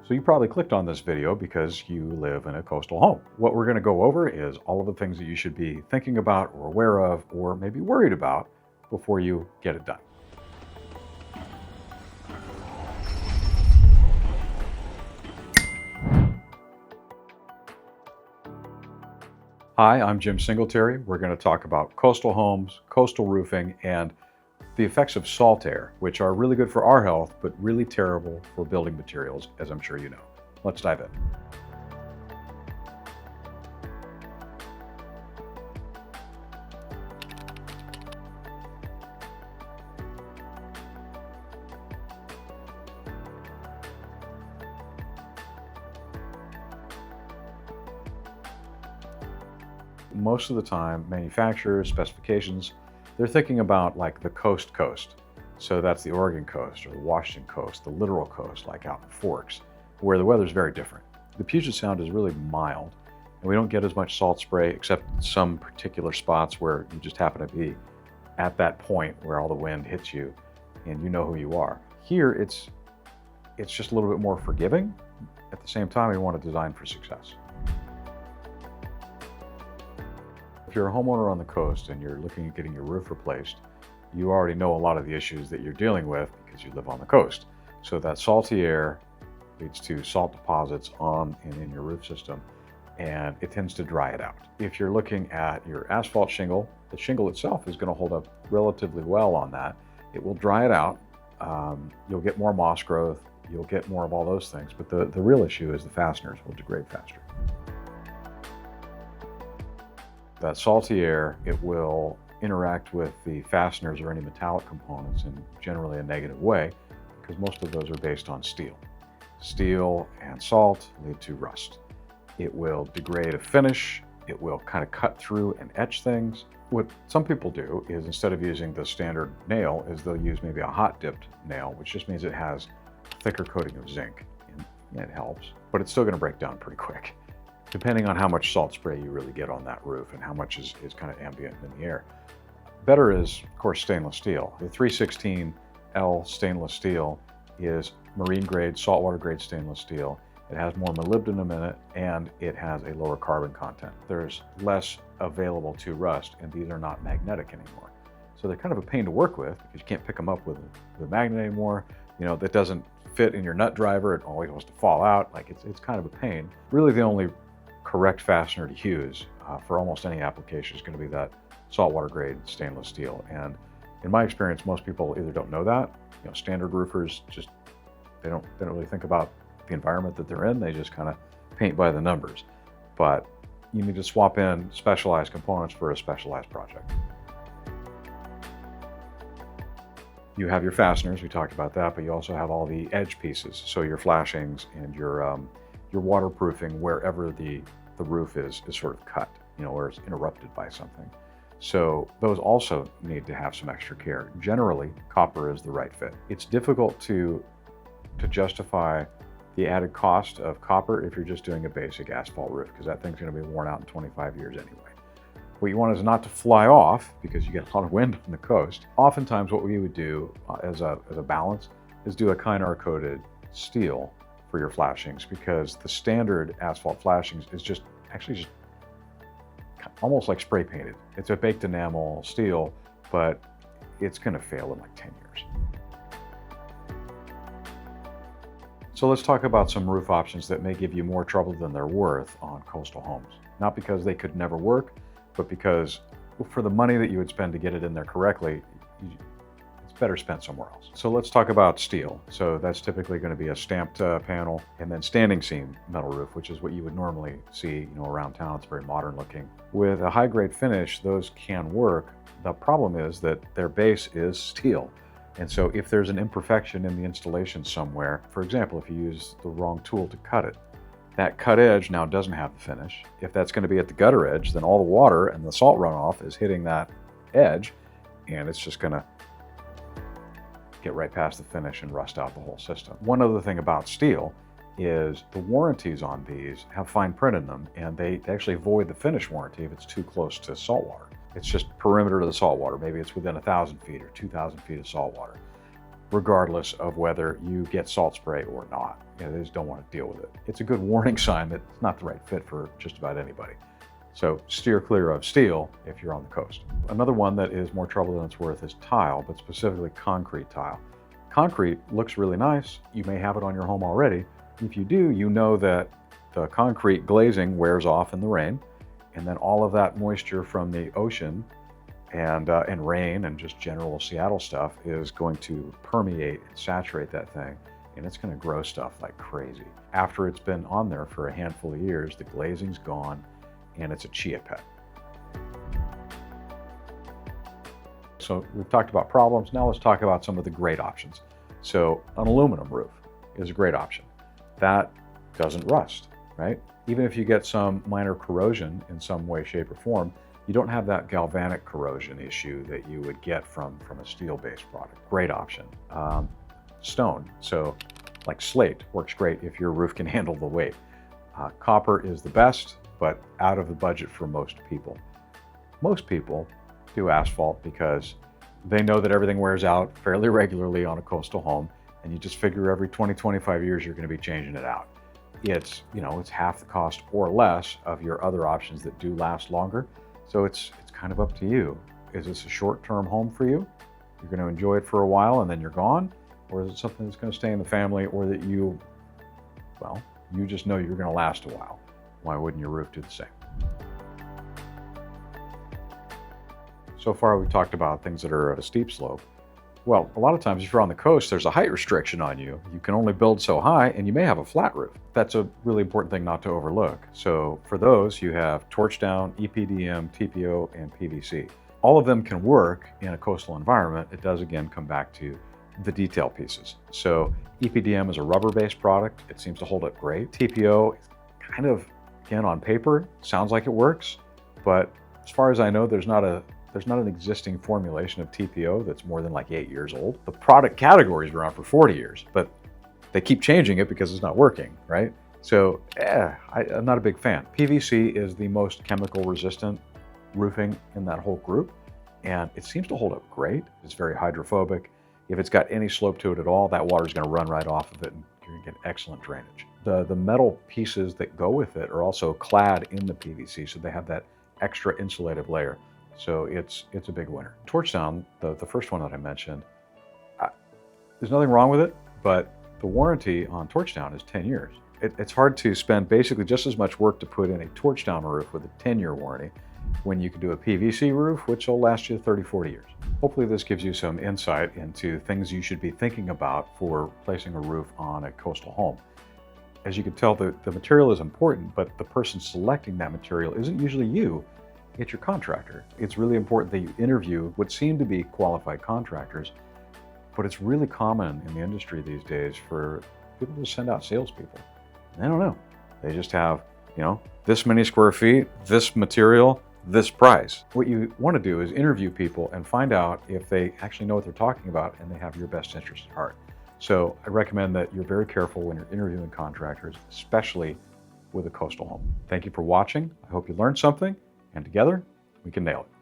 So you probably clicked on this video because you live in a coastal home. What we're going to go over is all of the things that you should be thinking about or aware of or maybe worried about before you get it done. Hi, I'm Jim Singletary. We're going to talk about coastal homes, coastal roofing, and the effects of salt air, which are really good for our health, but really terrible for building materials, as I'm sure you know. Let's dive in. Most of the time, manufacturers, specifications, they're thinking about like the coast. So that's the Oregon coast or the Washington coast, the littoral coast, like out in Forks, where the weather's very different. The Puget Sound is really mild, and we don't get as much salt spray except some particular spots where you just happen to be at that point where all the wind hits you and you know who you are. Here, it's just a little bit more forgiving. At the same time, we want to design for success. If you're a homeowner on the coast and you're looking at getting your roof replaced, you already know a lot of the issues that you're dealing with because you live on the coast. So that salty air leads to salt deposits on and in your roof system, and it tends to dry it out. If you're looking at your asphalt shingle, the shingle itself is going to hold up relatively well on that. It will dry it out. You'll get more moss growth. You'll get more of all those things. But the real issue is the fasteners will degrade faster. That salty air, it will interact with the fasteners or any metallic components in generally a negative way because most of those are based on steel. Steel and salt lead to rust. It will degrade a finish. It will kind of cut through and etch things. What some people do is instead of using the standard nail is they'll use maybe a hot dipped nail, which just means it has a thicker coating of zinc. And it helps, but it's still going to break down pretty quick, depending on how much salt spray you really get on that roof and how much is kind of ambient in the air. Better is, of course, stainless steel. The 316L stainless steel is marine grade, saltwater grade stainless steel. It has more molybdenum in it, and it has a lower carbon content. There's less available to rust, and these are not magnetic anymore. So they're kind of a pain to work with because you can't pick them up with a magnet anymore. You know, that doesn't fit in your nut driver. It always wants to fall out. Like it's kind of a pain. Really, the only correct fastener to use for almost any application is going to be that saltwater grade stainless steel. And in my experience, most people either don't know that. You know, standard roofers just they don't really think about the environment that they're in. They just kind of paint by the numbers. But you need to swap in specialized components for a specialized project. You have your fasteners, we talked about that, but you also have all the edge pieces. So your flashings and your waterproofing wherever the roof is sort of cut, you know, or it's interrupted by something. So those also need to have some extra care. Generally, copper is the right fit. It's difficult to justify the added cost of copper if you're just doing a basic asphalt roof, because that thing's going to be worn out in 25 years anyway. What you want is not to fly off because you get a lot of wind on the coast. Oftentimes what we would do as a balance is do a Kynar coated steel for your flashings, because the standard asphalt flashings is just almost like spray painted. It's a baked enamel steel, but it's going to fail in like 10 years. So let's talk about some roof options that may give you more trouble than they're worth on coastal homes. Not because they could never work, but because for the money that you would spend to get it in there correctly, it's better spent somewhere else. So let's talk about steel. So that's typically going to be a stamped panel, and then standing seam metal roof, which is what you would normally see, you know, around town. It's very modern looking. With a high grade finish, those can work. The problem is that their base is steel. And so if there's an imperfection in the installation somewhere, for example, if you use the wrong tool to cut it, that cut edge now doesn't have the finish. If that's going to be at the gutter edge, then all the water and the salt runoff is hitting that edge, and it's just going to get right past the finish and rust out the whole system. One other thing about steel is the warranties on these have fine print in them, and they actually void the finish warranty if it's too close to salt water. It's just perimeter to the salt water. Maybe it's within 1,000 feet or 2,000 feet of salt water, regardless of whether you get salt spray or not. they just don't want to deal with it. It's a good warning sign that it's not the right fit for just about anybody. So steer clear of steel if you're on the coast. Another one that is more trouble than it's worth is tile, but specifically concrete tile. Concrete looks really nice. You may have it on your home already. If you do, you know that the concrete glazing wears off in the rain, and then all of that moisture from the ocean and rain and just general Seattle stuff is going to permeate and saturate that thing, and it's going to grow stuff like crazy. After it's been on there for a handful of years, the glazing's gone, and it's a chia pet. So we've talked about problems. Now let's talk about some of the great options. So an aluminum roof is a great option. That doesn't rust, right? Even if you get some minor corrosion in some way, shape, or form, you don't have that galvanic corrosion issue that you would get from a steel-based product. Great option. Stone, so like slate, works great if your roof can handle the weight. Copper is the best, but out of the budget for most people. Most people do asphalt because they know that everything wears out fairly regularly on a coastal home, and you just figure every 20, 25 years you're going to be changing it out. It's, it's half the cost or less of your other options that do last longer. So it's kind of up to you. Is this a short-term home for you? You're going to enjoy it for a while and then you're gone? Or is it something that's going to stay in the family, or that you just know you're going to last a while? Why wouldn't your roof do the same? So far, we've talked about things that are at a steep slope. Well, a lot of times if you're on the coast, there's a height restriction on you. You can only build so high, and you may have a flat roof. That's a really important thing not to overlook. So for those, you have torch down, EPDM, TPO, and PVC. All of them can work in a coastal environment. It does, again, come back to the detail pieces. So EPDM is a rubber-based product. It seems to hold up great. TPO is kind of, again, on paper, sounds like it works, but as far as I know, there's not an existing formulation of TPO that's more than like 8 years old. The product category's been around for 40 years, but they keep changing it because it's not working, right? So I'm not a big fan. PVC is the most chemical resistant roofing in that whole group, and it seems to hold up great. It's very hydrophobic. If it's got any slope to it at all, that water is going to run right off of it, and you're going to get excellent drainage. The metal pieces that go with it are also clad in the PVC, so they have that extra insulative layer. So it's a big winner. Torch down, the first one that I mentioned, there's nothing wrong with it, but the warranty on torch down is 10 years. It's hard to spend basically just as much work to put in a torch down roof with a 10-year warranty when you can do a PVC roof, which will last you 30, 40 years. Hopefully this gives you some insight into things you should be thinking about for placing a roof on a coastal home. As you can tell, the material is important, but the person selecting that material isn't usually you. It's your contractor. It's really important that you interview what seem to be qualified contractors, but it's really common in the industry these days for people to send out salespeople. They don't know. They just have, this many square feet, this material, this price. What you want to do is interview people and find out if they actually know what they're talking about and they have your best interest at heart. So I recommend that you're very careful when you're interviewing contractors, especially with a coastal home. Thank you for watching. I hope you learned something. And together, we can nail it.